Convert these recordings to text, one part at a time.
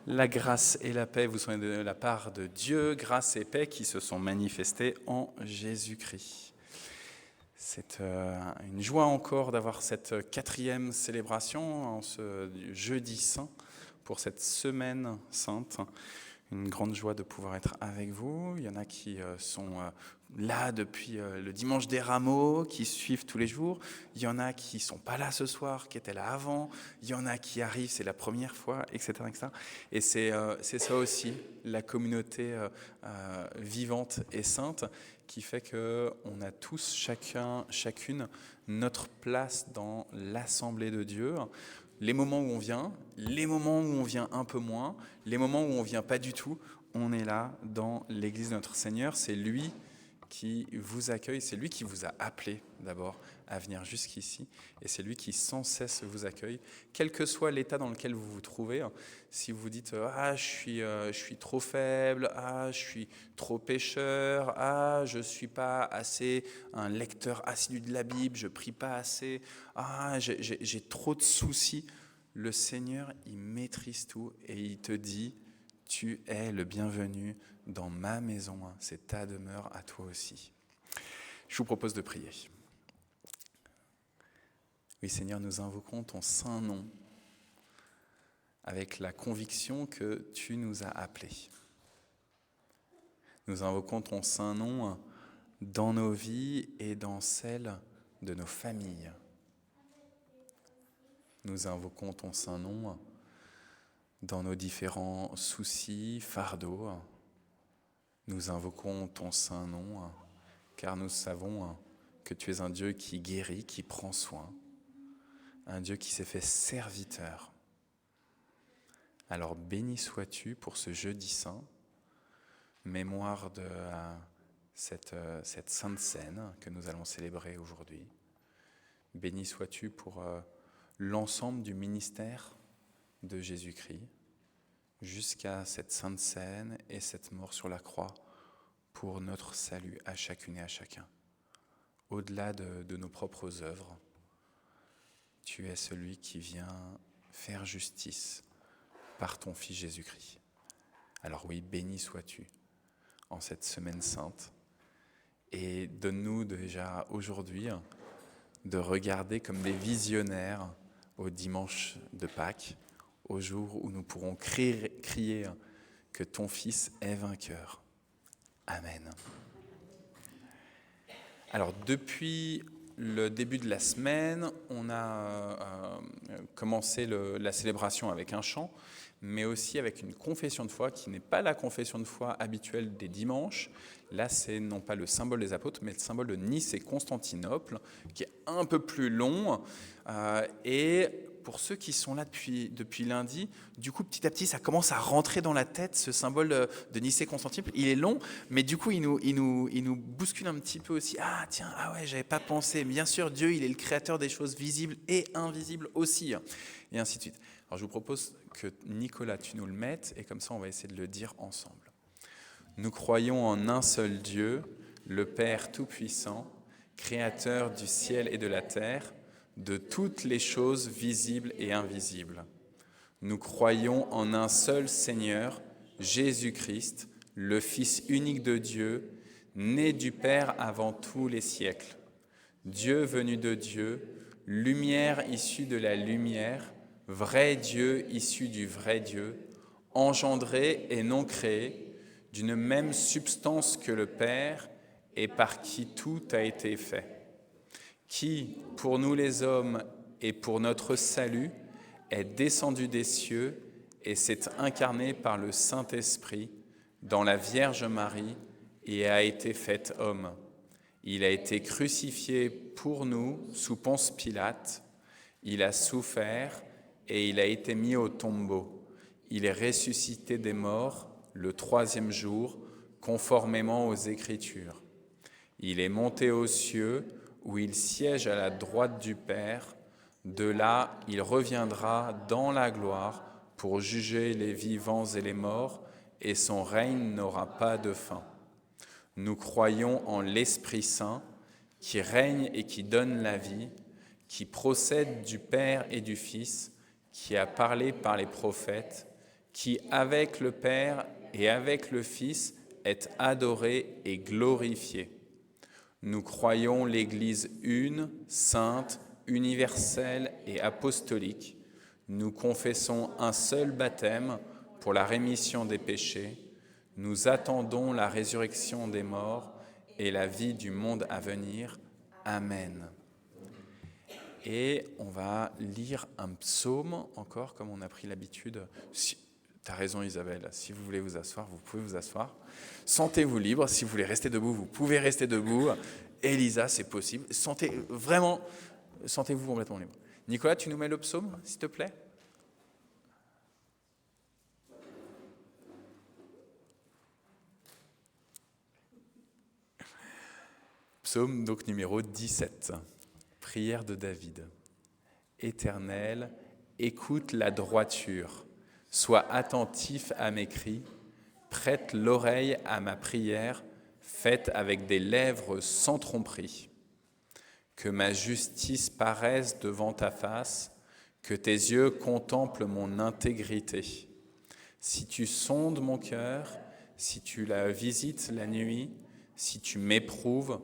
La grâce et la paix vous sont de la part de Dieu, grâce et paix qui se sont manifestées en Jésus-Christ. C'est une joie encore d'avoir cette quatrième célébration en ce jeudi saint pour cette semaine sainte. Une grande joie de pouvoir être avec vous. Il y en a qui sont là depuis le dimanche des Rameaux, qui suivent tous les jours. Il y en a qui ne sont pas là ce soir, qui étaient là avant. Il y en a qui arrivent, c'est la première fois, etc. etc. Et c'est ça aussi, la communauté vivante et sainte, qui fait qu'on a tous, chacune, notre place dans l'assemblée de Dieu. Les moments où on vient, les moments où on vient un peu moins, les moments où on vient pas du tout, on est là dans l'église de notre Seigneur. C'est lui qui vous accueille, c'est lui qui vous a appelé d'abord à venir jusqu'ici, et c'est lui qui sans cesse vous accueille, quel que soit l'état dans lequel vous vous trouvez. Si vous dites « Ah, je suis trop faible, ah, je suis trop pécheur, ah, je ne suis pas assez un lecteur assidu de la Bible, je ne prie pas assez, ah, j'ai trop de soucis », le Seigneur, il maîtrise tout et il te dit « Tu es le bienvenu dans ma maison, c'est ta demeure à toi aussi. » Je vous propose de prier. Oui, Seigneur, nous invoquons ton saint nom avec la conviction que tu nous as appelés. Nous invoquons ton saint nom dans nos vies et dans celles de nos familles. Nous invoquons ton saint nom dans nos différents soucis, fardeaux. Nous invoquons ton saint nom car nous savons que tu es un Dieu qui guérit, qui prend soin, un Dieu qui s'est fait serviteur. Alors béni sois-tu pour ce jeudi saint, mémoire de cette sainte scène que nous allons célébrer aujourd'hui. Béni sois-tu pour l'ensemble du ministère de Jésus-Christ, jusqu'à cette sainte scène et cette mort sur la croix pour notre salut à chacune et à chacun. Au-delà de nos propres œuvres, tu es celui qui vient faire justice par ton Fils Jésus-Christ. Alors oui, béni sois-tu en cette semaine sainte et donne-nous déjà aujourd'hui de regarder comme des visionnaires au dimanche de Pâques, au jour où nous pourrons crier que ton Fils est vainqueur. Amen. Alors, depuis le début de la semaine, on a commencé la célébration avec un chant, mais aussi avec une confession de foi qui n'est pas la confession de foi habituelle des dimanches. Là, c'est non pas le symbole des apôtres, mais le symbole de Nice et Constantinople, qui est un peu plus long. Et pour ceux qui sont là depuis lundi, du coup, petit à petit, ça commence à rentrer dans la tête, ce symbole de Nice et Constantinople. Il est long, mais du coup, il nous bouscule un petit peu aussi. Ah tiens, ah ouais, j'avais pas pensé. Bien sûr, Dieu, il est le créateur des choses visibles et invisibles aussi, et ainsi de suite. Alors, je vous propose que Nicolas, tu nous le mettes, et comme ça, on va essayer de le dire ensemble. Nous croyons en un seul Dieu, le Père Tout-Puissant, créateur du ciel et de la terre, de toutes les choses visibles et invisibles. Nous croyons en un seul Seigneur, Jésus-Christ, le Fils unique de Dieu, né du Père avant tous les siècles. Dieu venu de Dieu, lumière issue de la lumière, vrai Dieu issu du vrai Dieu, engendré et non créé, d'une même substance que le Père, et par qui tout a été fait, qui, pour nous les hommes et pour notre salut, est descendu des cieux et s'est incarné par le Saint-Esprit dans la Vierge Marie et a été fait homme. Il a été crucifié pour nous sous Ponce Pilate, il a souffert et il a été mis au tombeau. Il est ressuscité des morts le 3e jour, conformément aux Écritures. Il est monté aux cieux, où il siège à la droite du Père. De là, il reviendra dans la gloire pour juger les vivants et les morts, et son règne n'aura pas de fin. Nous croyons en l'Esprit Saint, qui règne et qui donne la vie, qui procède du Père et du Fils, qui a parlé par les prophètes, qui avec le Père et avec le Fils est adoré et glorifié. Nous croyons l'Église une, sainte, universelle et apostolique. Nous confessons un seul baptême pour la rémission des péchés. Nous attendons la résurrection des morts et la vie du monde à venir. Amen. Et on va lire un psaume encore, comme on a pris l'habitude. Tu as raison Isabelle, si vous voulez vous asseoir, vous pouvez vous asseoir. Sentez-vous libre, si vous voulez rester debout, vous pouvez rester debout. Elisa, c'est possible. Sentez-vous complètement libre. Nicolas, tu nous mets le psaume, s'il te plaît ? Psaume donc numéro 17, prière de David. Éternel, écoute la droiture, sois attentif à mes cris, prête l'oreille à ma prière, faite avec des lèvres sans tromperie. Que ma justice paraisse devant ta face, que tes yeux contemplent mon intégrité. Si tu sondes mon cœur, si tu la visites la nuit, si tu m'éprouves,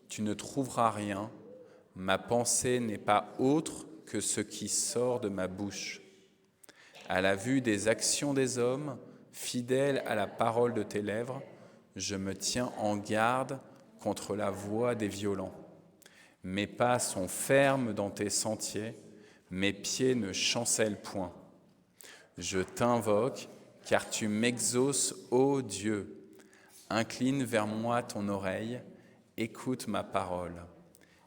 tu ne trouveras rien. Ma pensée n'est pas autre que ce qui sort de ma bouche. À la vue des actions des hommes, fidèle à la parole de tes lèvres, je me tiens en garde contre la voix des violents. Mes pas sont fermes dans tes sentiers, mes pieds ne chancellent point. Je t'invoque, car tu m'exauces, ô Dieu. Incline vers moi ton oreille, écoute ma parole.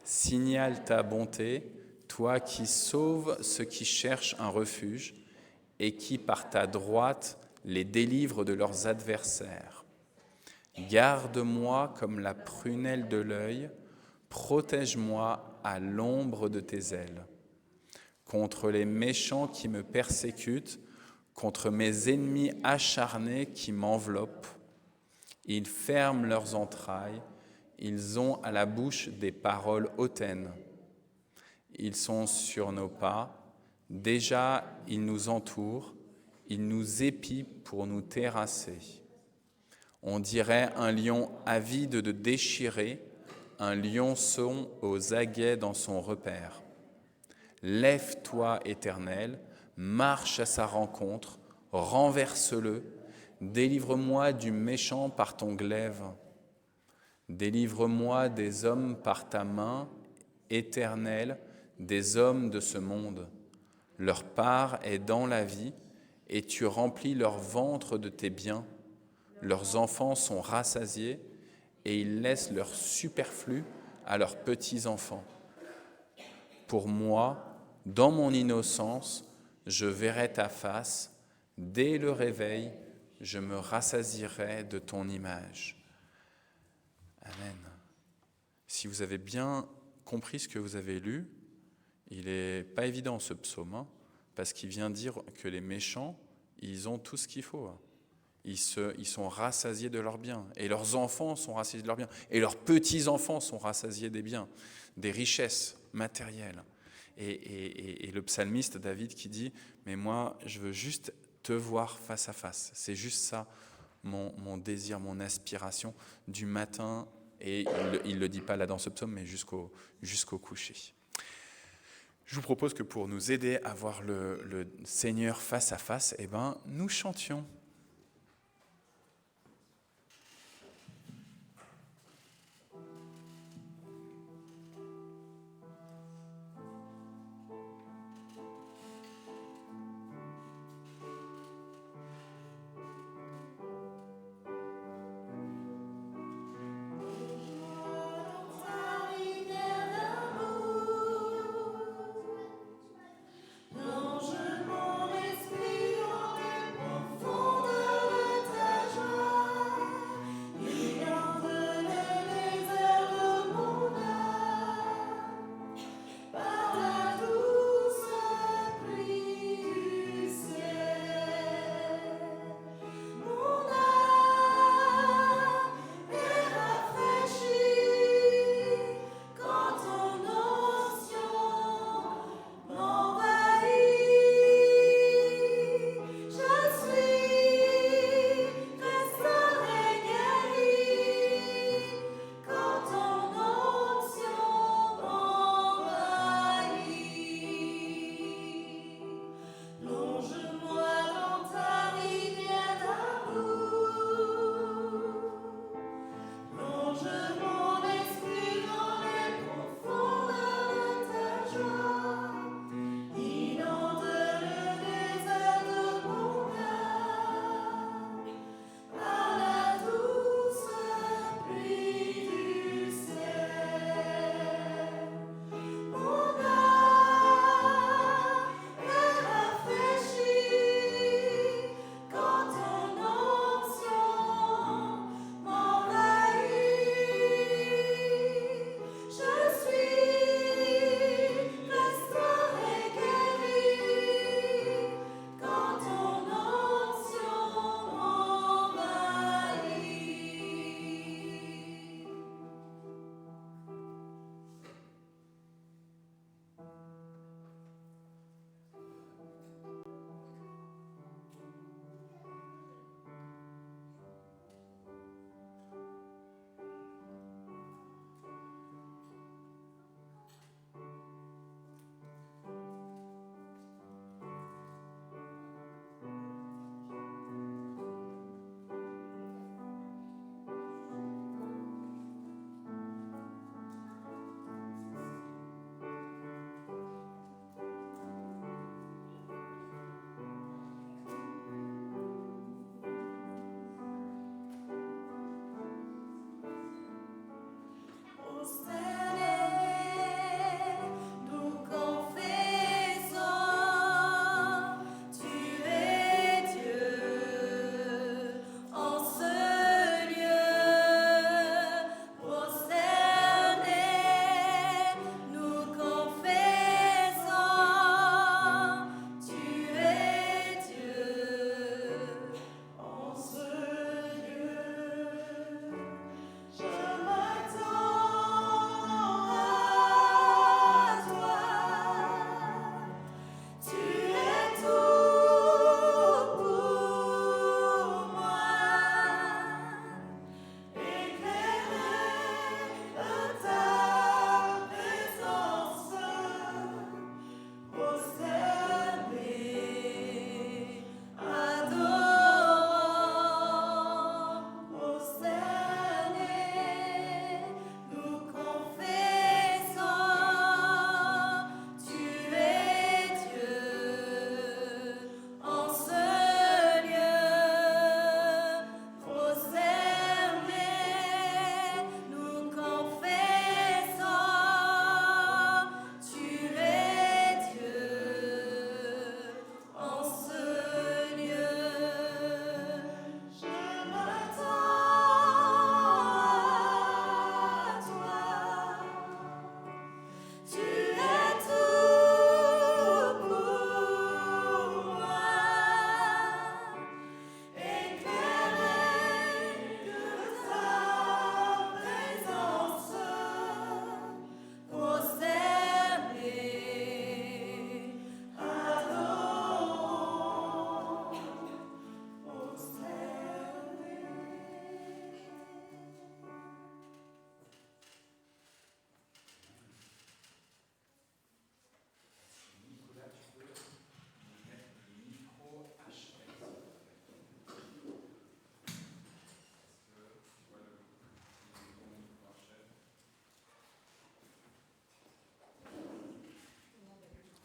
Signale ta bonté, toi qui sauves ceux qui cherchent un refuge et qui, par ta droite, les délivres de leurs adversaires. Garde-moi comme la prunelle de l'œil, protège-moi à l'ombre de tes ailes. Contre les méchants qui me persécutent, contre mes ennemis acharnés qui m'enveloppent, ils ferment leurs entrailles, ils ont à la bouche des paroles hautaines. Ils sont sur nos pas, déjà ils nous entourent, ils nous épient pour nous terrasser. On dirait un lion avide de déchirer, un lionceau aux aguets dans son repère. Lève-toi, Éternel, marche à sa rencontre, renverse-le, délivre-moi du méchant par ton glaive. Délivre-moi des hommes par ta main, Éternel, des hommes de ce monde. Leur part est dans la vie, et tu remplis leur ventre de tes biens. Leurs enfants sont rassasiés, et ils laissent leur superflu à leurs petits-enfants. Pour moi, dans mon innocence, je verrai ta face. Dès le réveil, je me rassasierai de ton image. Amen. Si vous avez bien compris ce que vous avez lu, il n'est pas évident ce psaume, parce qu'il vient dire que les méchants, ils ont tout ce qu'il faut. Ils sont rassasiés de leurs biens, et leurs enfants sont rassasiés de leurs biens, et leurs petits-enfants sont rassasiés des biens, des richesses matérielles. Et le psalmiste David qui dit « Mais moi, je veux juste te voir face à face. C'est juste ça, mon désir, mon aspiration du matin. » Et il ne le dit pas là dans ce psaume, mais jusqu'au coucher. Je vous propose que pour nous aider à voir le Seigneur face à face, nous chantions. Plonge mon esprit en tes profondeurs.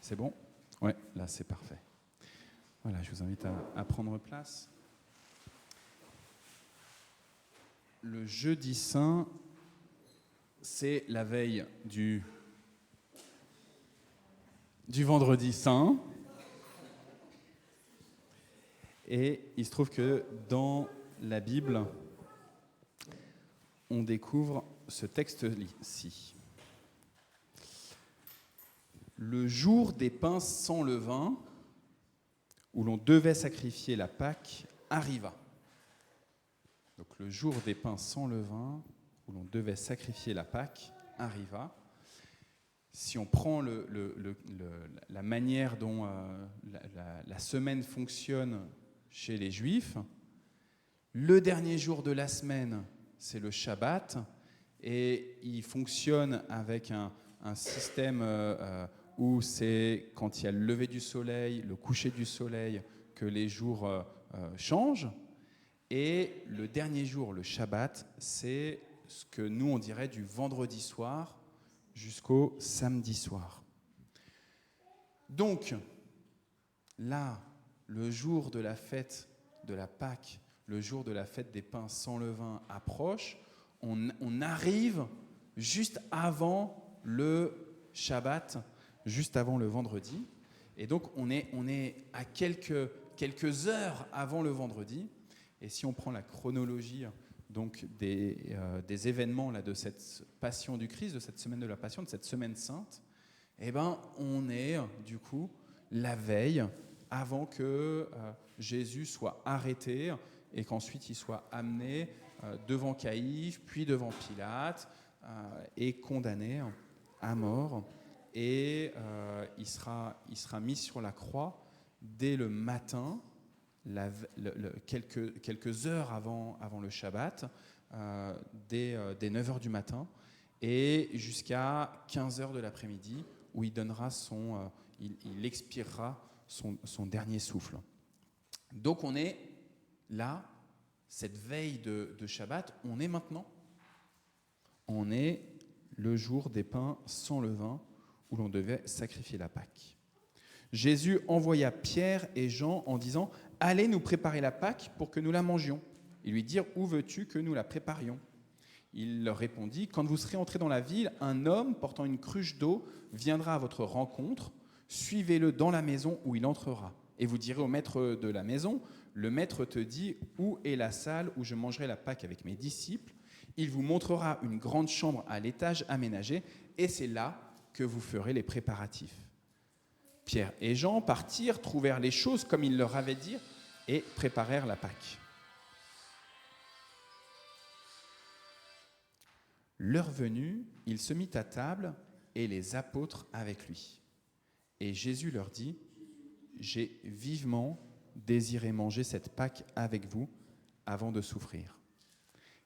C'est bon ? Ouais, là c'est parfait. Voilà, je vous invite à prendre place. Le jeudi saint, c'est la veille du vendredi saint. Et il se trouve que dans la Bible, on découvre ce texte-ci. Le jour des pains sans levain, où l'on devait sacrifier la Pâque, arriva. Donc le jour des pains sans levain, où l'on devait sacrifier la Pâque, arriva. Si on prend la manière dont la semaine fonctionne chez les Juifs, le dernier jour de la semaine, c'est le Shabbat, et il fonctionne avec un système où c'est quand il y a le lever du soleil, le coucher du soleil, que les jours changent. Et le dernier jour, le Shabbat, c'est ce que nous, on dirait du vendredi soir jusqu'au samedi soir. Donc, là, le jour de la fête de la Pâque, le jour de la fête des pains sans levain approche, on arrive juste avant le Shabbat, juste avant le vendredi. Et donc, on est à quelques heures avant le vendredi. Et si on prend la chronologie donc des événements là, de cette passion du Christ, de cette semaine de la passion, de cette semaine sainte, eh ben, on est du coup la veille avant que Jésus soit arrêté et qu'ensuite il soit amené devant Caïphe, puis devant Pilate et condamné à mort. Et il sera mis sur la croix dès le matin, quelques heures avant le Shabbat, dès 9h du matin, et jusqu'à 15h de l'après-midi, où il donnera il expirera son dernier souffle. Donc on est là, cette veille de Shabbat, on est maintenant. On est le jour des pains sans levain, où l'on devait sacrifier la Pâque. Jésus envoya Pierre et Jean en disant « Allez nous préparer la Pâque pour que nous la mangions. » Ils lui dirent « Où veux-tu que nous la préparions ?» Il leur répondit, « Quand vous serez entrés dans la ville, un homme portant une cruche d'eau viendra à votre rencontre. Suivez-le dans la maison où il entrera. Et vous direz au maître de la maison, « Le maître te dit, où est la salle où je mangerai la Pâque avec mes disciples ? Il vous montrera une grande chambre à l'étage aménagée, et c'est là que vous ferez les préparatifs. » Pierre et Jean partirent, trouvèrent les choses comme il leur avait dit, et préparèrent la Pâque. L'heure venue, il se mit à table et les apôtres avec lui. Et Jésus leur dit, « J'ai vivement désiré manger cette Pâque avec vous avant de souffrir.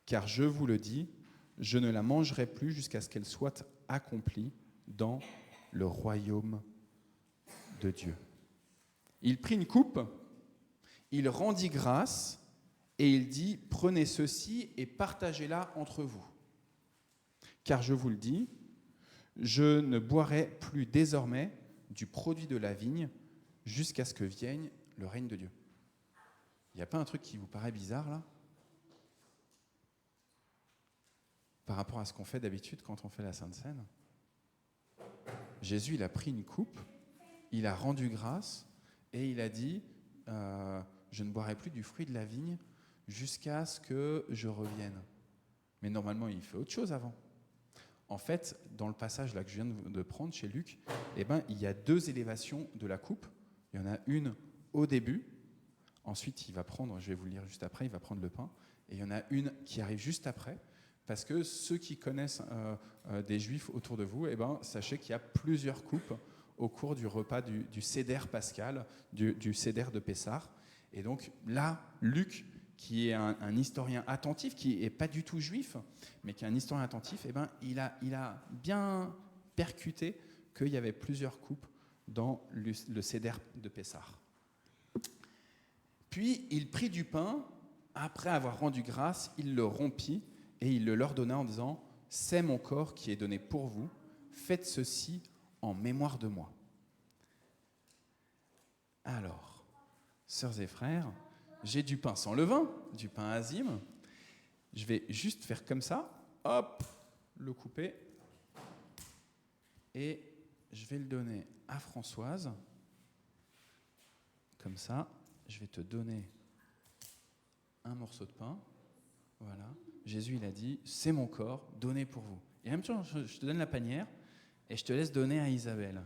Car je vous le dis, je ne la mangerai plus jusqu'à ce qu'elle soit accomplie dans le royaume de Dieu. » Il prit une coupe, il rendit grâce et il dit, « Prenez ceci et partagez-la entre vous. Car je vous le dis, je ne boirai plus désormais du produit de la vigne jusqu'à ce que vienne le règne de Dieu. » Il n'y a pas un truc qui vous paraît bizarre là ? Par rapport à ce qu'on fait d'habitude quand on fait la Sainte Seine ? Jésus, il a pris une coupe, il a rendu grâce et il a dit, je ne boirai plus du fruit de la vigne jusqu'à ce que je revienne. Mais normalement, il fait autre chose avant. En fait, dans le passage là que je viens de prendre chez Luc, il y a 2 élévations de la coupe. Il y en a une au début, ensuite il va prendre, je vais vous le lire juste après, il va prendre le pain, et il y en a une qui arrive juste après, parce que ceux qui connaissent des Juifs autour de vous, sachez qu'il y a plusieurs coupes au cours du repas du Seder pascal, du Seder de Pessah. Et donc là, Luc, qui est un historien attentif, qui n'est pas du tout juif, mais qui est un historien attentif, il a bien percuté qu'il y avait plusieurs coupes dans le Seder de Pessah. Puis il prit du pain, après avoir rendu grâce, il le rompit et il le leur donna en disant, « C'est mon corps qui est donné pour vous, faites ceci en mémoire de moi. » Alors, sœurs et frères, j'ai du pain sans levain, du pain azime. Je vais juste faire comme ça, hop, le couper, et je vais le donner à Françoise. Comme ça, je vais te donner un morceau de pain. Voilà. Jésus, il a dit, c'est mon corps donné pour vous. Et en même temps, je te donne la panière et je te laisse donner à Isabelle.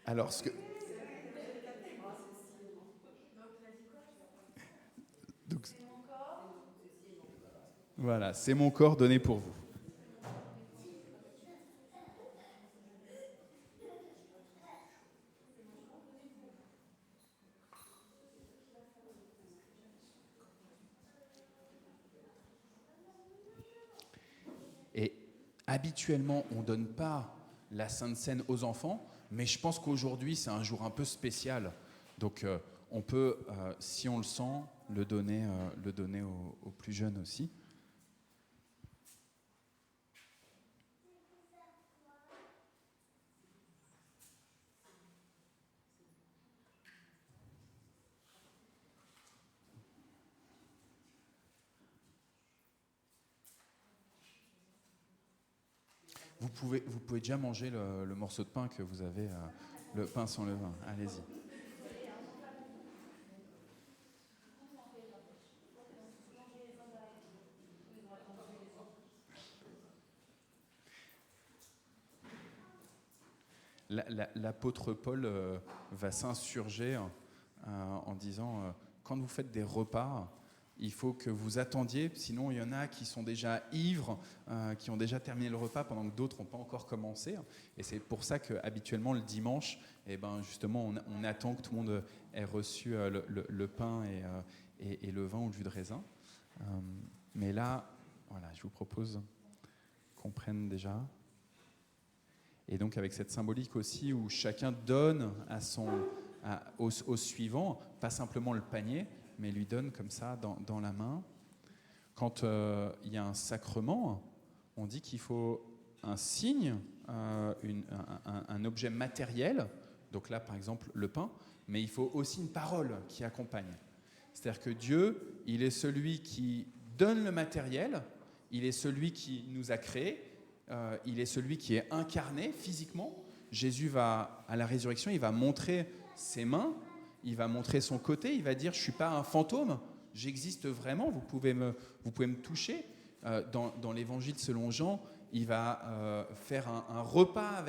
Alors, donc, voilà, c'est mon corps donné pour vous. Et habituellement, on ne donne pas la Sainte Seine aux enfants, mais je pense qu'aujourd'hui, c'est un jour un peu spécial. Donc, on peut, si on le sent, le donner aux plus jeunes aussi. Vous pouvez déjà manger le morceau de pain que vous avez, le pain sans levain. Allez-y. L'apôtre Paul va s'insurger en disant quand vous faites des repas, il faut que vous attendiez, sinon il y en a qui sont déjà ivres, qui ont déjà terminé le repas pendant que d'autres n'ont pas encore commencé. Et c'est pour ça qu'habituellement le dimanche, justement, on attend que tout le monde ait reçu le pain et le vin ou le jus de raisin. Mais là, voilà, je vous propose qu'on prenne déjà. Et donc avec cette symbolique aussi où chacun donne au suivant, pas simplement le panier, mais lui donne comme ça dans la main. Quand il y a un sacrement, on dit qu'il faut un signe, un objet matériel, donc là par exemple le pain, mais il faut aussi une parole qui accompagne. C'est-à-dire que Dieu, il est celui qui donne le matériel, il est celui qui nous a créés, il est celui qui est incarné physiquement. Jésus va, à la résurrection, il va montrer ses mains, il va montrer son côté, il va dire « je ne suis pas un fantôme, j'existe vraiment, vous pouvez me toucher ». Dans l'évangile selon Jean, il va faire un repas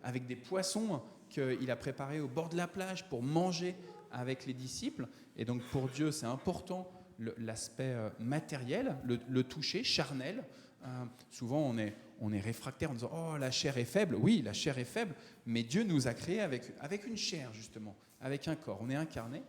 avec des poissons qu'il a préparés au bord de la plage pour manger avec les disciples. Et donc pour Dieu, c'est important l'aspect matériel, le toucher, charnel. Souvent, on est réfractaire en disant « oh, la chair est faible ». Oui, la chair est faible, mais Dieu nous a créés avec une chair, justement, avec un corps. On est incarné.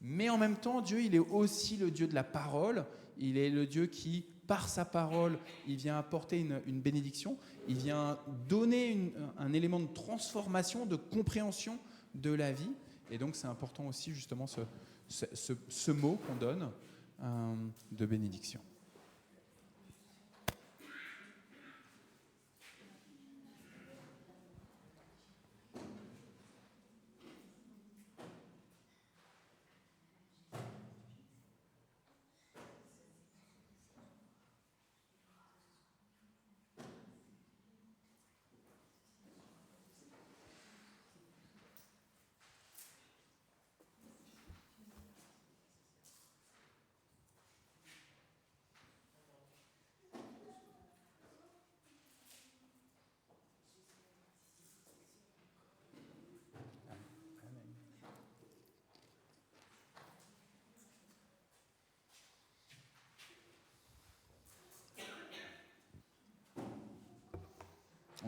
Mais en même temps, Dieu, il est aussi le Dieu de la parole. Il est le Dieu qui, par sa parole, il vient apporter une bénédiction. Il vient donner un élément de transformation, de compréhension de la vie. Et donc, c'est important aussi, justement, ce mot qu'on donne de bénédiction.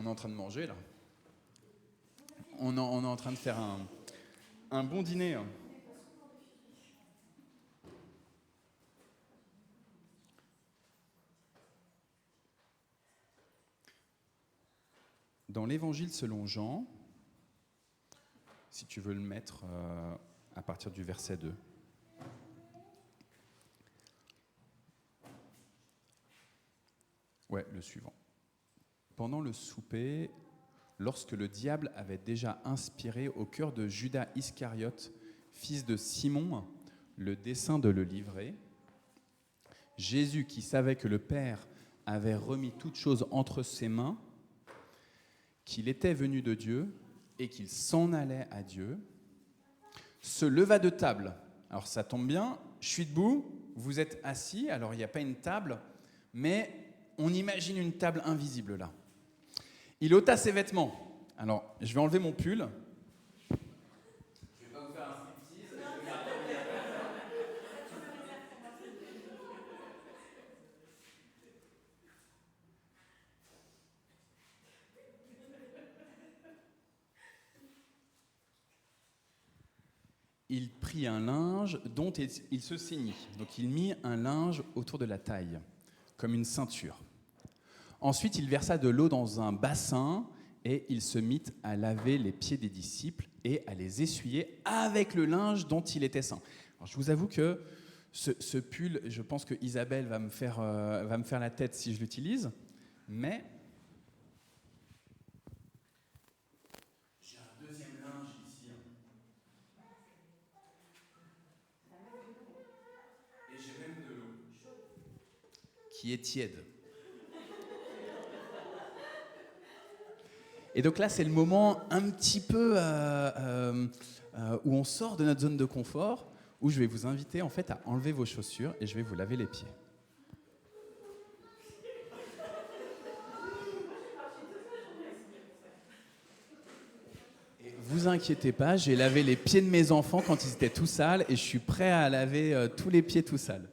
On est en train de manger, là. On est en train de faire un bon dîner. Dans l'évangile selon Jean, si tu veux le mettre à partir du verset 2. Ouais, le suivant. Pendant le souper, lorsque le diable avait déjà inspiré au cœur de Judas Iscariote, fils de Simon, le dessein de le livrer, Jésus, qui savait que le Père avait remis toutes choses entre ses mains, qu'il était venu de Dieu et qu'il s'en allait à Dieu, se leva de table. Alors ça tombe bien, je suis debout, vous êtes assis, alors il n'y a pas une table, mais on imagine une table invisible là. Il ôta ses vêtements. Alors, je vais enlever mon pull. Je ne vais pas vous faire un striptease. Il prit un linge dont il se ceignit. Donc, il mit un linge autour de la taille, comme une ceinture. Ensuite, il versa de l'eau dans un bassin et il se mit à laver les pieds des disciples et à les essuyer avec le linge dont il était ceint. Alors, je vous avoue que ce pull, je pense que Isabelle va me faire la tête si je l'utilise, mais j'ai un deuxième linge ici. Et j'ai même de l'eau qui est tiède. Et donc là, c'est le moment un petit peu où on sort de notre zone de confort, où je vais vous inviter en fait à enlever vos chaussures et je vais vous laver les pieds. Et vous inquiétez pas, j'ai lavé les pieds de mes enfants quand ils étaient tout sales et je suis prêt à laver tous les pieds tout sales.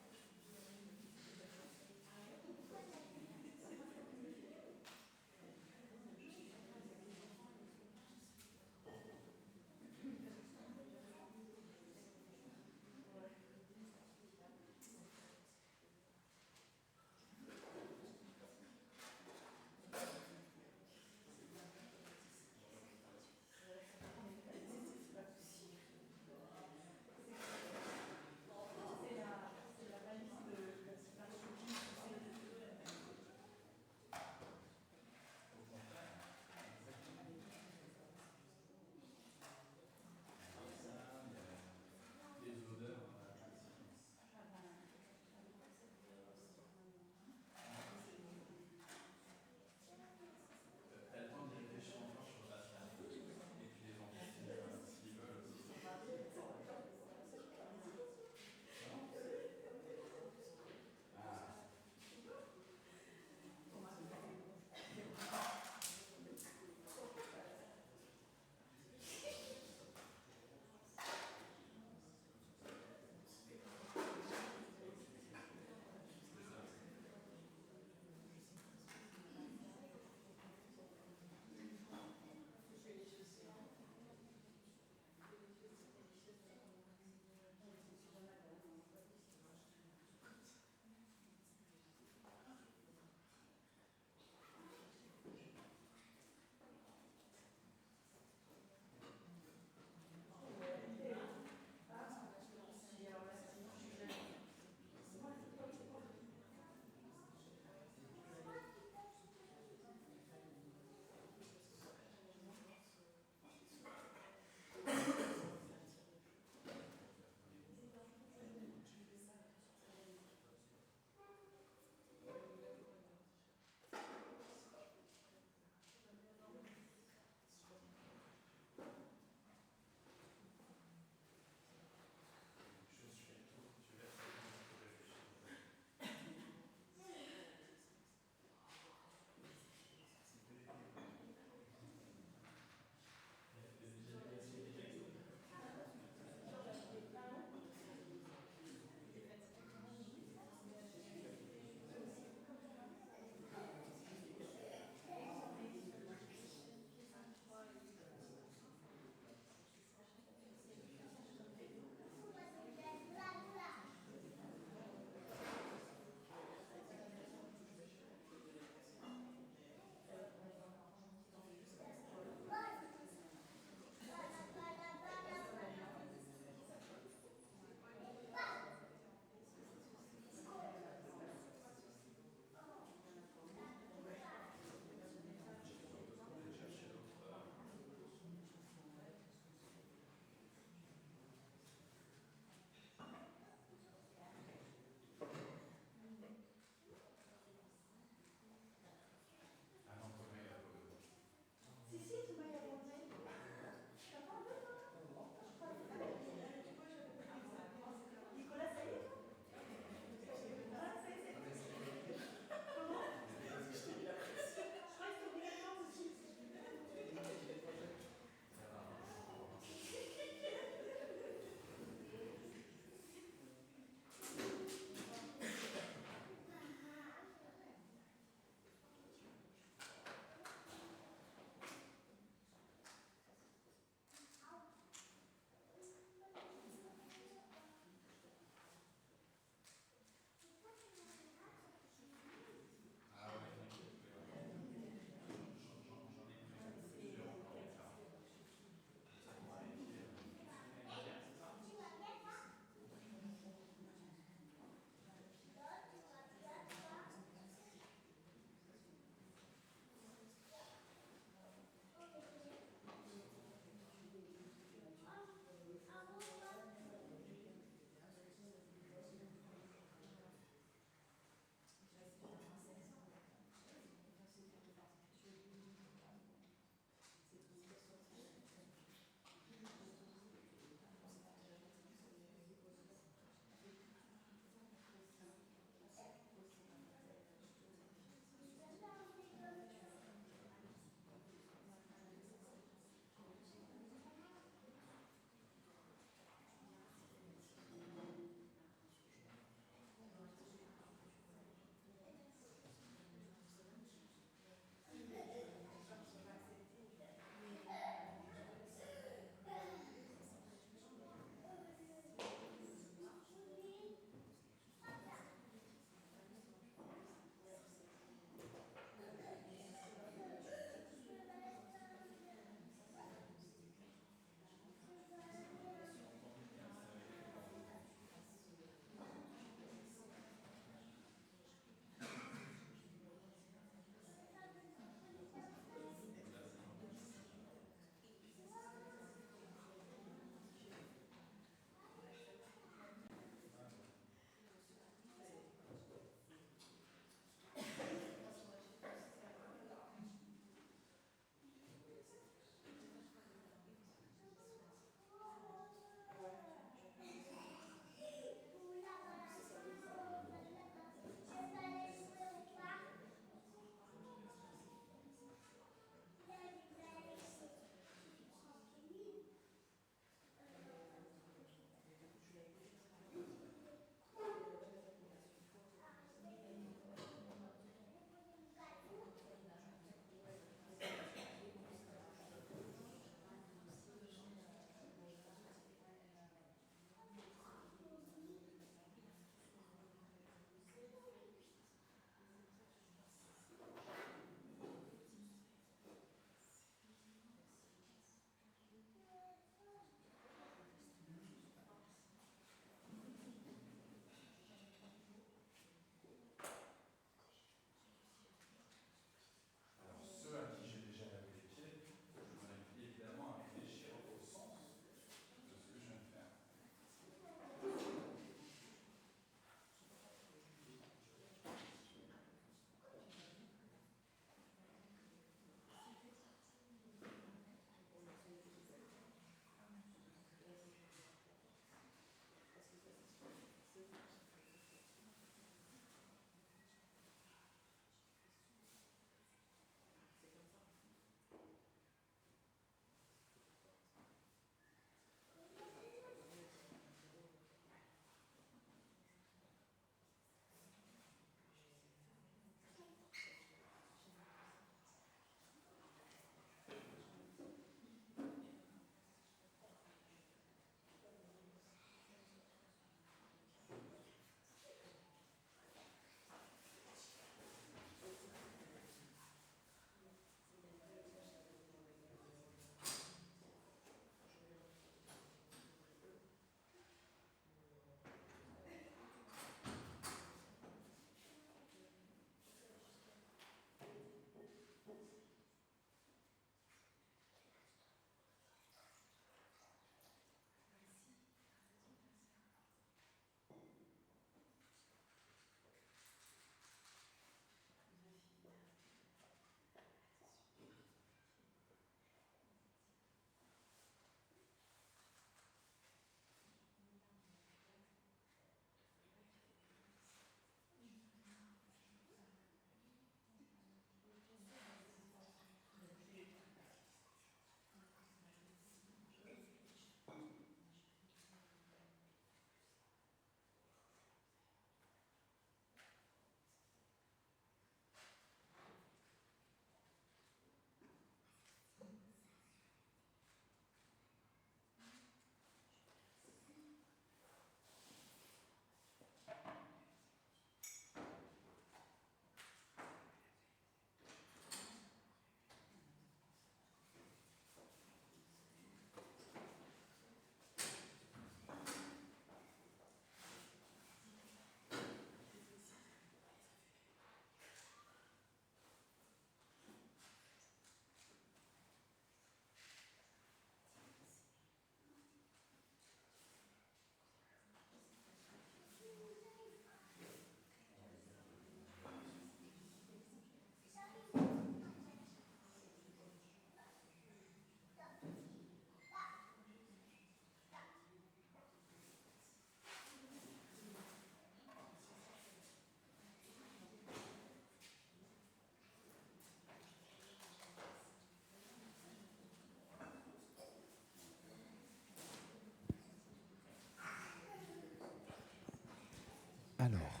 Alors,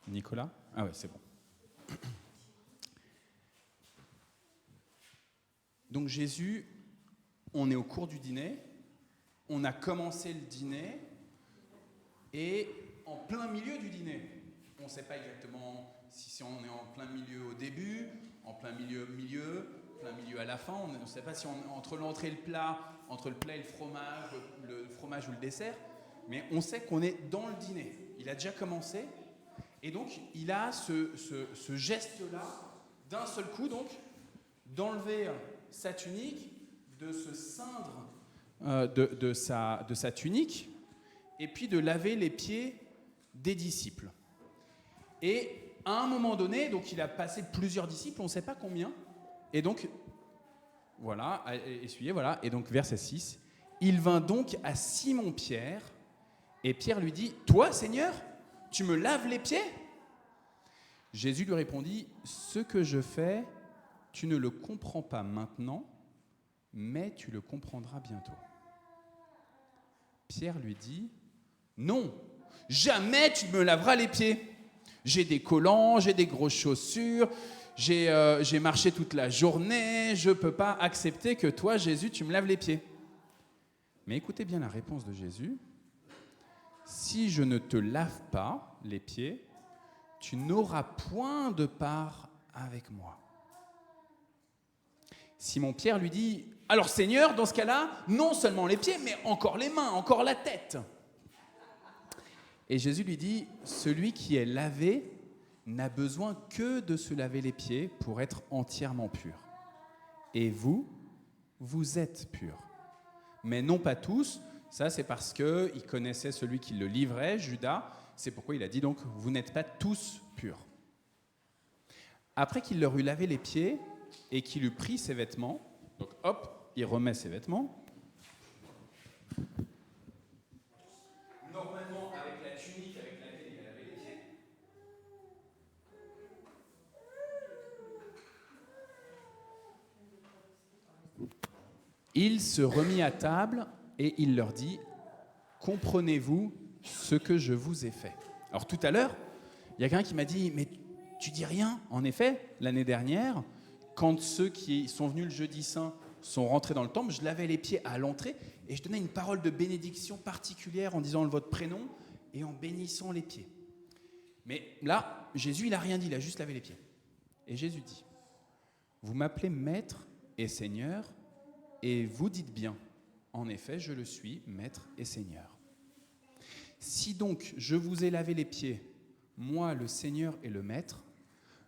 Nicolas? Ah ouais, c'est bon. Donc Jésus, on est au cours du dîner, on a commencé le dîner, et en plein milieu du dîner, on ne sait pas exactement si on est en plein milieu au début, en plein milieu, plein milieu à la fin, on ne sait pas si on est entre l'entrée et le plat, entre le plat et le fromage ou le dessert, mais on sait qu'on est dans le dîner. Il a déjà commencé, et donc il a ce geste-là, d'un seul coup, donc, d'enlever sa tunique, de se ceindre de sa tunique, et puis de laver les pieds des disciples. Et à un moment donné, donc il a passé plusieurs disciples, on ne sait pas combien, et donc, voilà, essuyez, voilà, et donc verset 6, il vint donc à Simon-Pierre, et Pierre lui dit, « Toi, Seigneur, tu me laves les pieds ?» Jésus lui répondit, « Ce que je fais, tu ne le comprends pas maintenant, mais tu le comprendras bientôt. » Pierre lui dit, « Non, jamais tu me laveras les pieds. J'ai des collants, j'ai des grosses chaussures, j'ai marché toute la journée, je ne peux pas accepter que toi, Jésus, tu me laves les pieds. » Mais écoutez bien la réponse de Jésus. « Si je ne te lave pas les pieds, tu n'auras point de part avec moi. » Simon-Pierre lui dit, « Alors Seigneur, dans ce cas-là, non seulement les pieds, mais encore les mains, encore la tête. » Et Jésus lui dit, « Celui qui est lavé n'a besoin que de se laver les pieds pour être entièrement pur. Et vous, vous êtes purs. Mais non pas tous. » Ça, c'est parce qu'il connaissait celui qui le livrait, Judas. C'est pourquoi il a dit donc, « Vous n'êtes pas tous purs. » Après qu'il leur eut lavé les pieds et qu'il eut pris ses vêtements, donc hop, il remet ses vêtements. Normalement, avec la tunique avec laquelle il a lavé les pieds. Il se remit à table et il leur dit, « Comprenez-vous ce que je vous ai fait ?» Alors tout à l'heure, il y a quelqu'un qui m'a dit, « Mais tu dis rien ?» En effet, l'année dernière, quand ceux qui sont venus le jeudi saint sont rentrés dans le temple, je lavais les pieds à l'entrée et je donnais une parole de bénédiction particulière en disant votre prénom et en bénissant les pieds. Mais là, Jésus, il n'a rien dit, il a juste lavé les pieds. Et Jésus dit, « Vous m'appelez Maître et Seigneur, et vous dites bien, en effet, je le suis, Maître et Seigneur. Si donc je vous ai lavé les pieds, moi le Seigneur et le Maître,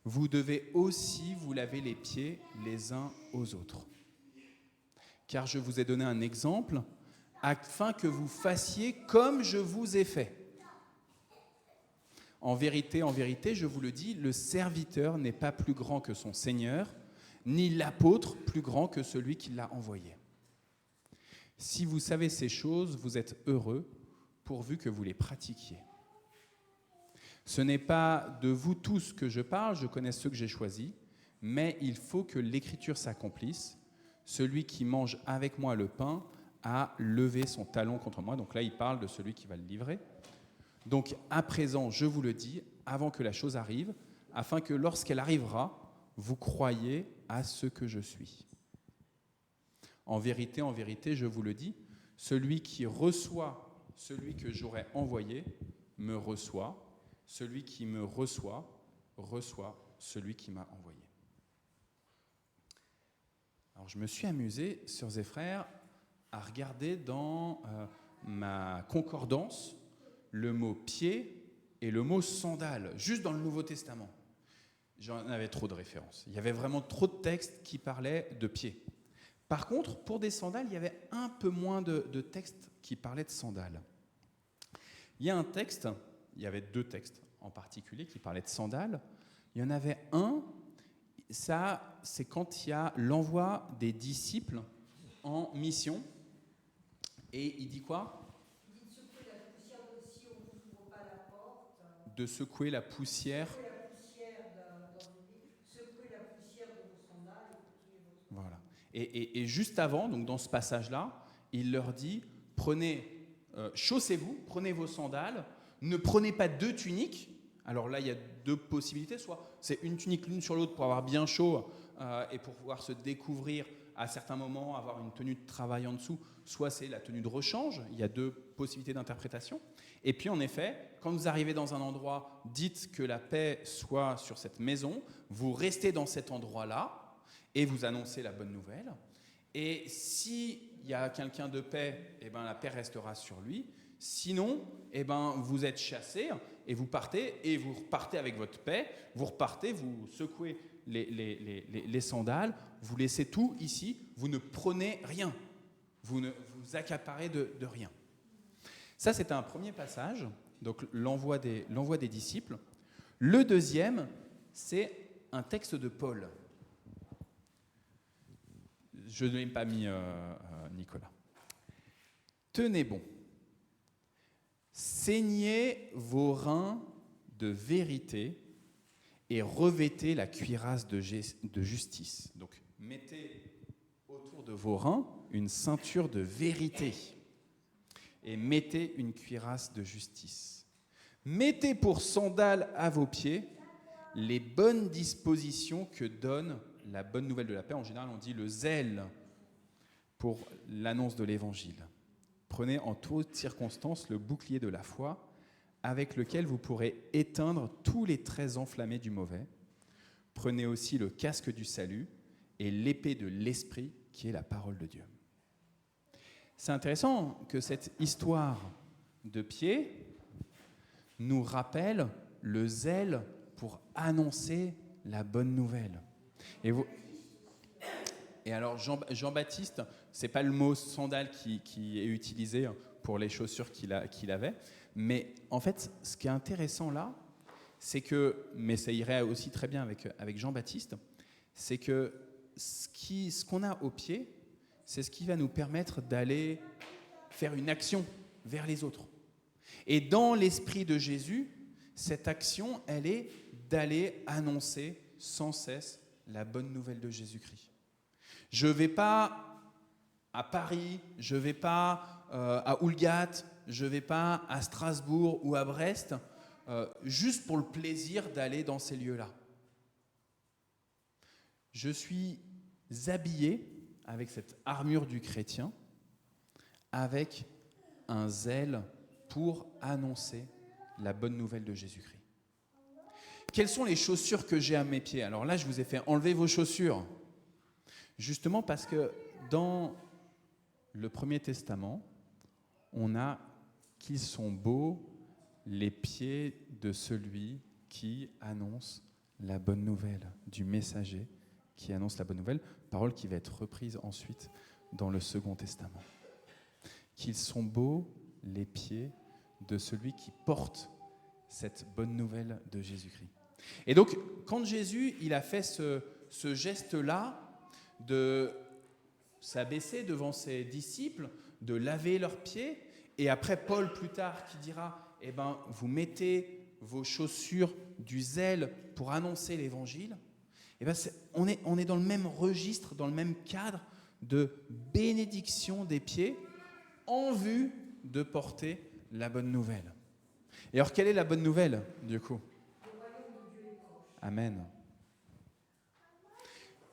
vous devez aussi vous laver les pieds les uns aux autres. Car je vous ai donné un exemple, afin que vous fassiez comme je vous ai fait. En vérité, je vous le dis, le serviteur n'est pas plus grand que son Seigneur, ni l'apôtre plus grand que celui qui l'a envoyé. Si vous savez ces choses, vous êtes heureux, pourvu que vous les pratiquiez. Ce n'est pas de vous tous que je parle, je connais ceux que j'ai choisis, mais il faut que l'Écriture s'accomplisse. Celui qui mange avec moi le pain a levé son talon contre moi. Donc là, il parle de celui qui va le livrer. Donc à présent, je vous le dis, avant que la chose arrive, afin que lorsqu'elle arrivera, vous croyiez à ce que je suis. En vérité, je vous le dis, celui qui reçoit celui que j'aurai envoyé me reçoit. Celui qui me reçoit, reçoit celui qui m'a envoyé. Alors je me suis amusé, sœurs et frères, à regarder dans ma concordance le mot pied et le mot sandale, juste dans le Nouveau Testament. J'en avais trop de références. Il y avait vraiment trop de textes qui parlaient de pieds. Par contre, pour des sandales, il y avait un peu moins de textes qui parlaient de sandales. Il y a un texte, il y avait deux textes en particulier qui parlaient de sandales. Il y en avait un, ça, c'est quand il y a l'envoi des disciples en mission. Et il dit quoi ? Il dit de secouer la poussière si on ne vous ouvre pas la porte. De secouer la poussière. Secouer la poussière de vos sandales. Voilà. Et juste avant, donc dans ce passage-là, il leur dit, prenez chaussez-vous, prenez vos sandales, ne prenez pas 2 tuniques. Alors là, il y a 2 possibilités, soit c'est une tunique l'une sur l'autre pour avoir bien chaud et pour pouvoir se découvrir à certains moments, avoir une tenue de travail en dessous, soit c'est la tenue de rechange. Il y a 2 possibilités d'interprétation. Et puis en effet, quand vous arrivez dans un endroit, dites que la paix soit sur cette maison, vous restez dans cet endroit-là et vous annoncez la bonne nouvelle. Et s'il y a quelqu'un de paix, eh ben, la paix restera sur lui. Sinon, eh ben, vous êtes chassés et vous repartez avec votre paix. Vous repartez, vous secouez les sandales, vous laissez tout ici, vous ne prenez rien. Vous ne vous accaparez de rien. Ça, c'était un premier passage, donc l'envoi des disciples. Le deuxième, c'est un texte de Paul. Je ne l'ai pas mis, Nicolas. Tenez bon. Saignez vos reins de vérité et revêtez la cuirasse de justice. Donc, mettez autour de vos reins une ceinture de vérité et mettez une cuirasse de justice. Mettez pour sandales à vos pieds les bonnes dispositions que donne la bonne nouvelle de la paix. En général, on dit le zèle pour l'annonce de l'évangile. Prenez en toute circonstance le bouclier de la foi avec lequel vous pourrez éteindre tous les traits enflammés du mauvais. Prenez aussi le casque du salut et l'épée de l'esprit qui est la parole de Dieu. C'est intéressant que cette histoire de pied nous rappelle le zèle pour annoncer la bonne nouvelle. Et alors Jean-Baptiste, c'est pas le mot sandale qui est utilisé pour les chaussures qu'il avait, mais en fait, ce qui est intéressant là, c'est que, mais ça irait aussi très bien avec Jean-Baptiste, c'est que ce qu'on a au pied, c'est ce qui va nous permettre d'aller faire une action vers les autres. Et dans l'esprit de Jésus, cette action, elle est d'aller annoncer sans cesse la bonne nouvelle de Jésus-Christ. Je ne vais pas à Paris, je ne vais pas à Oulgat, je ne vais pas à Strasbourg ou à Brest, juste pour le plaisir d'aller dans ces lieux-là. Je suis habillé avec cette armure du chrétien, avec un zèle pour annoncer la bonne nouvelle de Jésus-Christ. Quelles sont les chaussures que j'ai à mes pieds ? Alors là, je vous ai fait enlever vos chaussures. Justement parce que dans le Premier Testament, on a qu'ils sont beaux les pieds de celui qui annonce la bonne nouvelle, du messager qui annonce la bonne nouvelle, parole qui va être reprise ensuite dans le Second Testament. Qu'ils sont beaux les pieds de celui qui porte cette bonne nouvelle de Jésus-Christ. Et donc, quand Jésus il a fait ce geste-là, de s'abaisser devant ses disciples, de laver leurs pieds, et après Paul plus tard qui dira, eh ben, vous mettez vos chaussures du zèle pour annoncer l'évangile, eh ben on est dans le même registre, dans le même cadre de bénédiction des pieds en vue de porter la bonne nouvelle. Et alors, quelle est la bonne nouvelle, du coup ? Amen.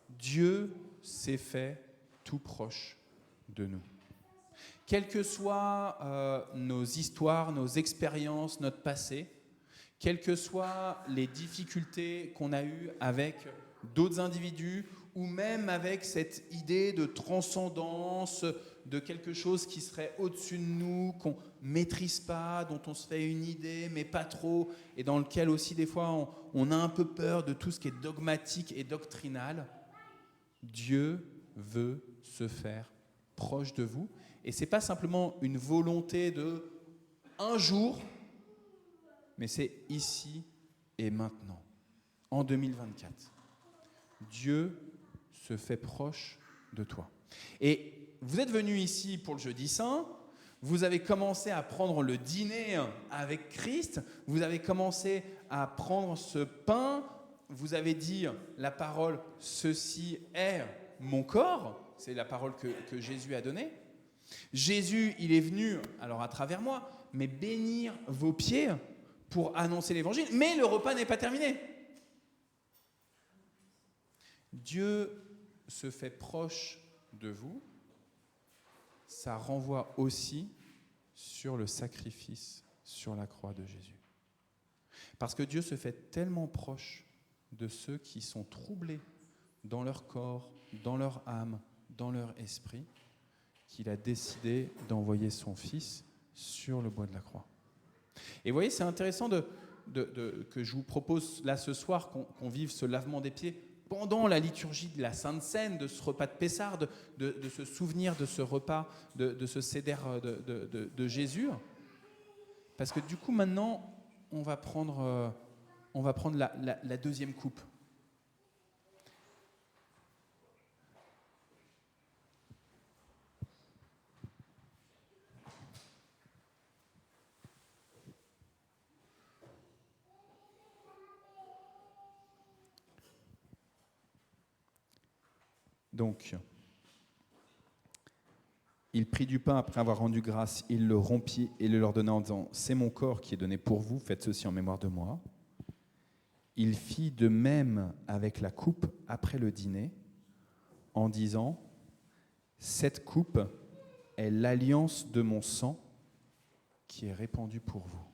Dieu s'est fait tout proche de nous. Quelles que soient nos histoires, nos expériences, notre passé, quelles que soient les difficultés qu'on a eues avec d'autres individus, ou même avec cette idée de transcendance, de quelque chose qui serait au-dessus de nous, qu'on ne maîtrise pas, dont on se fait une idée, mais pas trop, et dans lequel aussi des fois on a un peu peur de tout ce qui est dogmatique et doctrinal, Dieu veut se faire proche de vous. Et ce n'est pas simplement une volonté de un jour, mais c'est ici et maintenant, en 2024. Dieu se fait proche de toi. Et vous êtes venus ici pour le Jeudi Saint, vous avez commencé à prendre le dîner avec Christ, vous avez commencé à prendre ce pain, vous avez dit la parole « Ceci est mon corps », c'est la parole que Jésus a donnée. Jésus, il est venu, alors à travers moi, mais bénir vos pieds pour annoncer l'évangile. Mais le repas n'est pas terminé. Dieu se fait proche de vous. Ça renvoie aussi sur le sacrifice sur la croix de Jésus. Parce que Dieu se fait tellement proche de ceux qui sont troublés dans leur corps, dans leur âme, dans leur esprit, qu'il a décidé d'envoyer son Fils sur le bois de la croix. Et vous voyez, c'est intéressant que je vous propose là ce soir qu'on vive ce lavement des pieds pendant la liturgie de la Sainte Seine, de ce repas de Pessard, de se souvenir de ce repas, de ce Seder de Jésus. Parce que du coup, maintenant, on va prendre la deuxième coupe. Donc, il prit du pain après avoir rendu grâce, il le rompit et le leur donna en disant « C'est mon corps qui est donné pour vous, faites ceci en mémoire de moi. » Il fit de même avec la coupe après le dîner en disant « Cette coupe est l'alliance de mon sang qui est répandue pour vous. »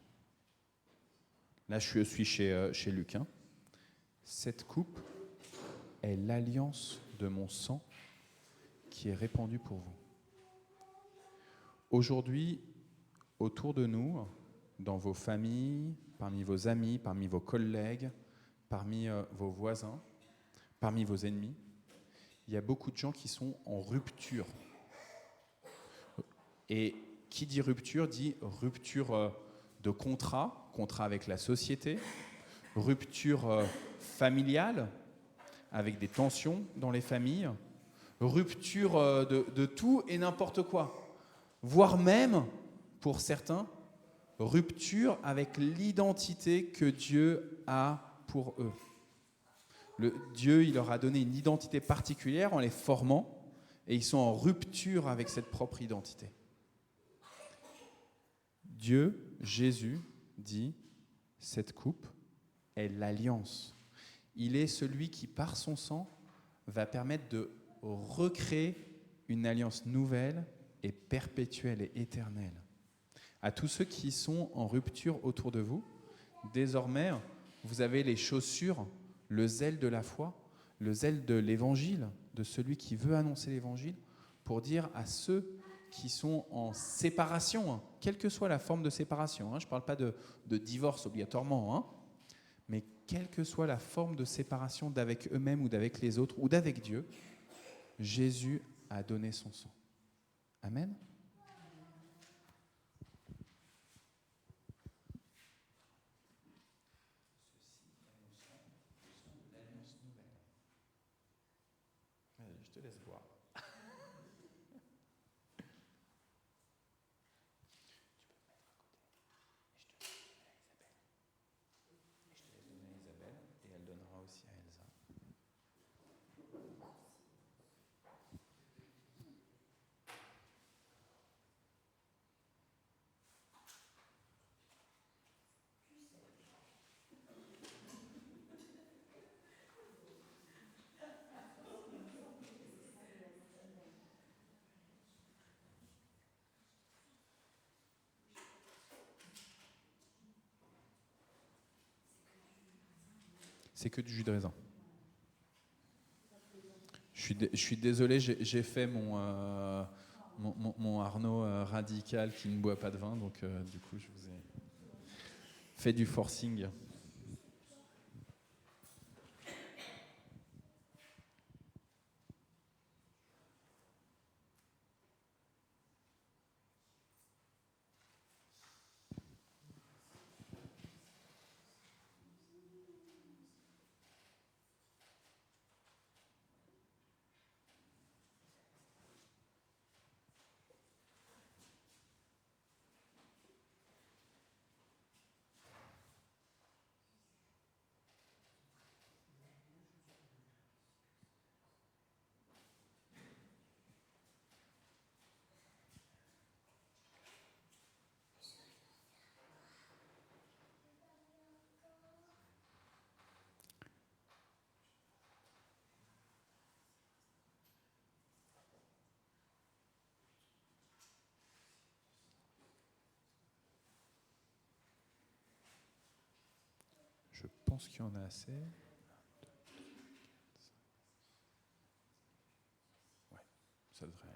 Là, je suis chez Luc. Cette coupe est l'alliance de mon sang qui est répandue pour vous. Aujourd'hui, autour de nous, dans vos familles, parmi vos amis, parmi vos collègues, parmi vos voisins, parmi vos ennemis, il y a beaucoup de gens qui sont en rupture. Et qui dit rupture de contrat avec la société, rupture familiale, avec des tensions dans les familles, rupture de tout et n'importe quoi. Voire même, pour certains, rupture avec l'identité que Dieu a pour eux. Dieu, il leur a donné une identité particulière en les formant, et ils sont en rupture avec cette propre identité. Dieu, Jésus, dit, cette coupe est l'alliance. Il est celui qui, par son sang, va permettre de recréer une alliance nouvelle et perpétuelle et éternelle. À tous ceux qui sont en rupture autour de vous, désormais, vous avez les chaussures, le zèle de la foi, le zèle de l'évangile, de celui qui veut annoncer l'évangile, pour dire à ceux qui sont en séparation, quelle que soit la forme de séparation, je ne parle pas de divorce obligatoirement, mais quelle que soit la forme de séparation d'avec eux-mêmes ou d'avec les autres ou d'avec Dieu, Jésus a donné son sang. Amen. Allez, je te laisse boire. Aussi à Elsa. C'est que du jus de raisin. Je suis désolé, j'ai fait mon Arnaud radical qui ne boit pas de vin, donc du coup je vous ai fait du forcing. Je pense qu'il y en a assez. Ouais, ça devrait aller.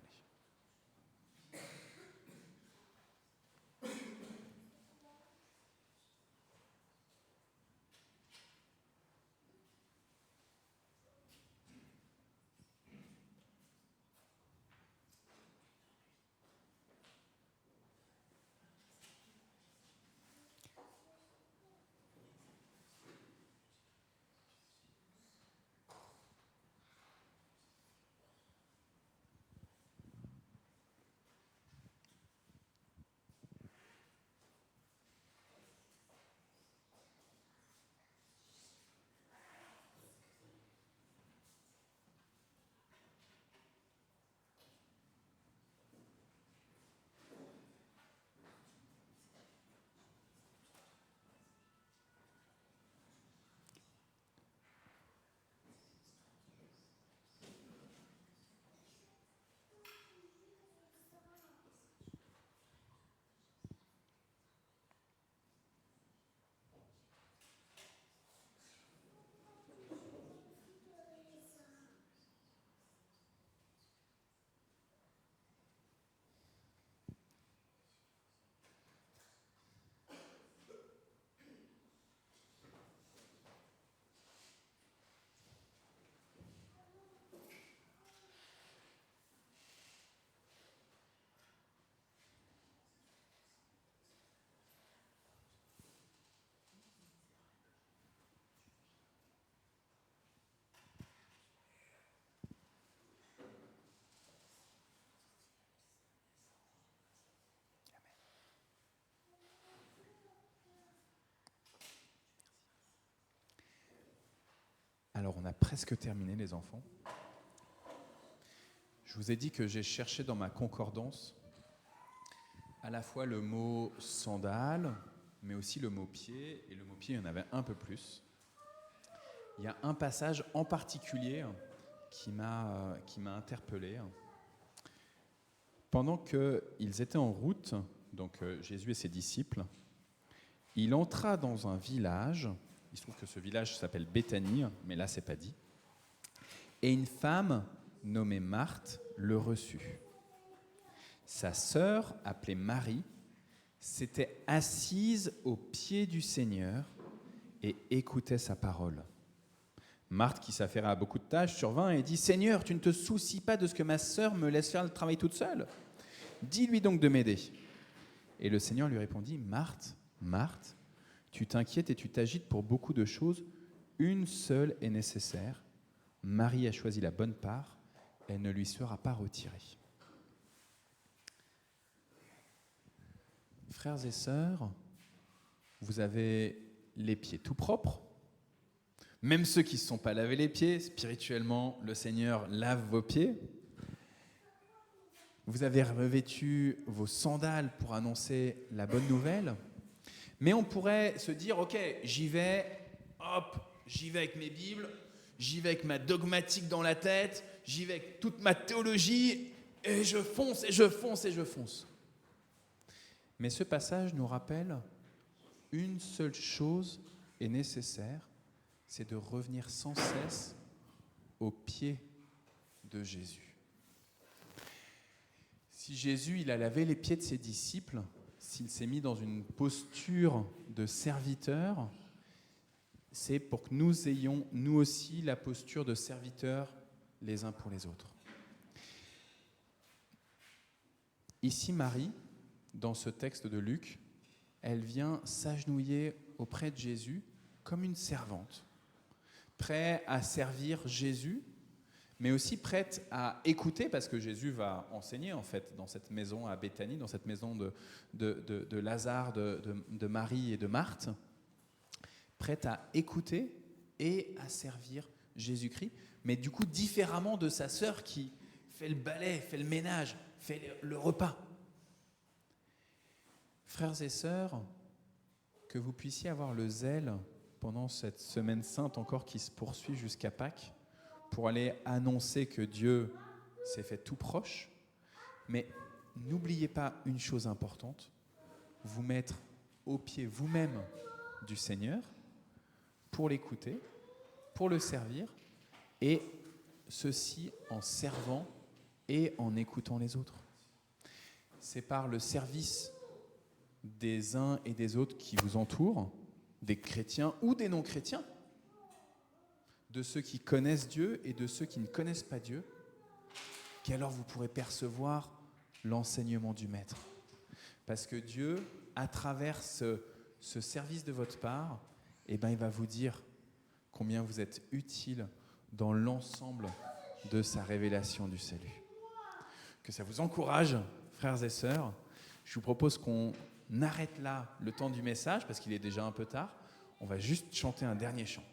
Alors, on a presque terminé, les enfants. Je vous ai dit que j'ai cherché dans ma concordance à la fois le mot sandale, mais aussi le mot pied. Et le mot pied, il y en avait un peu plus. Il y a un passage en particulier qui m'a interpellé. Pendant qu'ils étaient en route, donc Jésus et ses disciples, il entra dans un village. Il se trouve que ce village s'appelle Béthanie, mais là, c'est pas dit. Et une femme nommée Marthe le reçut. Sa sœur, appelée Marie, s'était assise aux pieds du Seigneur et écoutait sa parole. Marthe, qui s'affairait à beaucoup de tâches, survint et dit « Seigneur, tu ne te soucies pas de ce que ma sœur me laisse faire le travail toute seule ? Dis-lui donc de m'aider. » Et le Seigneur lui répondit « Marthe, Marthe, tu t'inquiètes et tu t'agites pour beaucoup de choses. Une seule est nécessaire. Marie a choisi la bonne part. Elle ne lui sera pas retirée. » Frères et sœurs, vous avez les pieds tout propres. Même ceux qui ne se sont pas lavés les pieds, spirituellement, le Seigneur lave vos pieds. Vous avez revêtu vos sandales pour annoncer la bonne nouvelle. Mais on pourrait se dire, ok, j'y vais avec mes Bibles, j'y vais avec ma dogmatique dans la tête, j'y vais avec toute ma théologie, et je fonce, et je fonce, et je fonce. Mais ce passage nous rappelle une seule chose est nécessaire, c'est de revenir sans cesse aux pieds de Jésus. Si Jésus, il a lavé les pieds de ses disciples, s'il s'est mis dans une posture de serviteur, c'est pour que nous ayons, nous aussi, la posture de serviteurs les uns pour les autres. Ici, Marie, dans ce texte de Luc, elle vient s'agenouiller auprès de Jésus comme une servante, prête à servir Jésus, mais aussi prête à écouter, parce que Jésus va enseigner en fait dans cette maison à Béthanie, dans cette maison de Lazare, de Marie et de Marthe, prête à écouter et à servir Jésus-Christ, mais du coup différemment de sa sœur qui fait le balai, fait le ménage, fait le repas. Frères et sœurs, que vous puissiez avoir le zèle pendant cette semaine sainte encore qui se poursuit jusqu'à Pâques, pour aller annoncer que Dieu s'est fait tout proche, mais n'oubliez pas une chose importante, vous mettre aux pieds vous-même du Seigneur, pour l'écouter, pour le servir, et ceci en servant et en écoutant les autres. C'est par le service des uns et des autres qui vous entourent, des chrétiens ou des non-chrétiens, de ceux qui connaissent Dieu et de ceux qui ne connaissent pas Dieu, qu'alors vous pourrez percevoir l'enseignement du Maître. Parce que Dieu, à travers ce service de votre part, il va vous dire combien vous êtes utile dans l'ensemble de sa révélation du salut. Que ça vous encourage, frères et sœurs. Je vous propose qu'on arrête là le temps du message, parce qu'il est déjà un peu tard. On va juste chanter un dernier chant.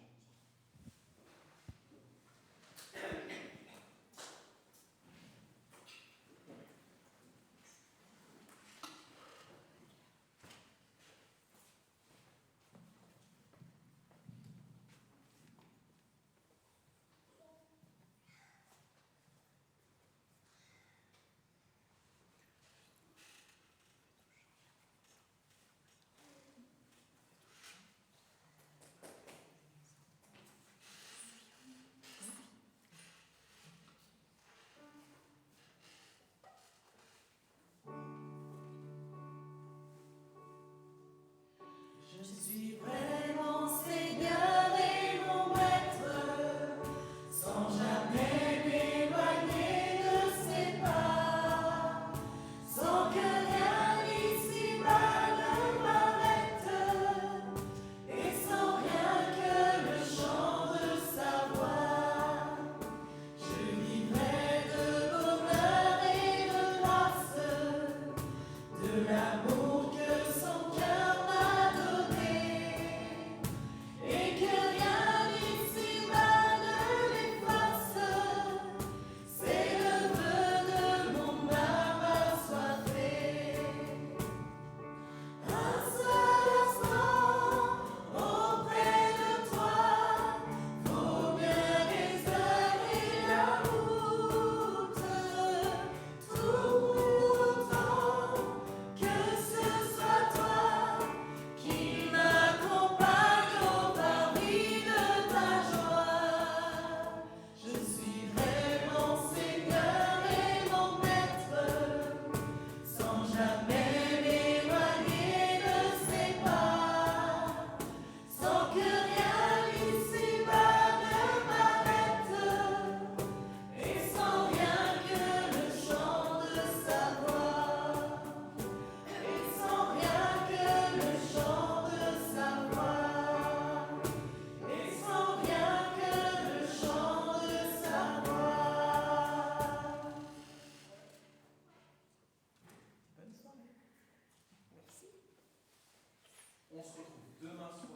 On se retrouve demain soir.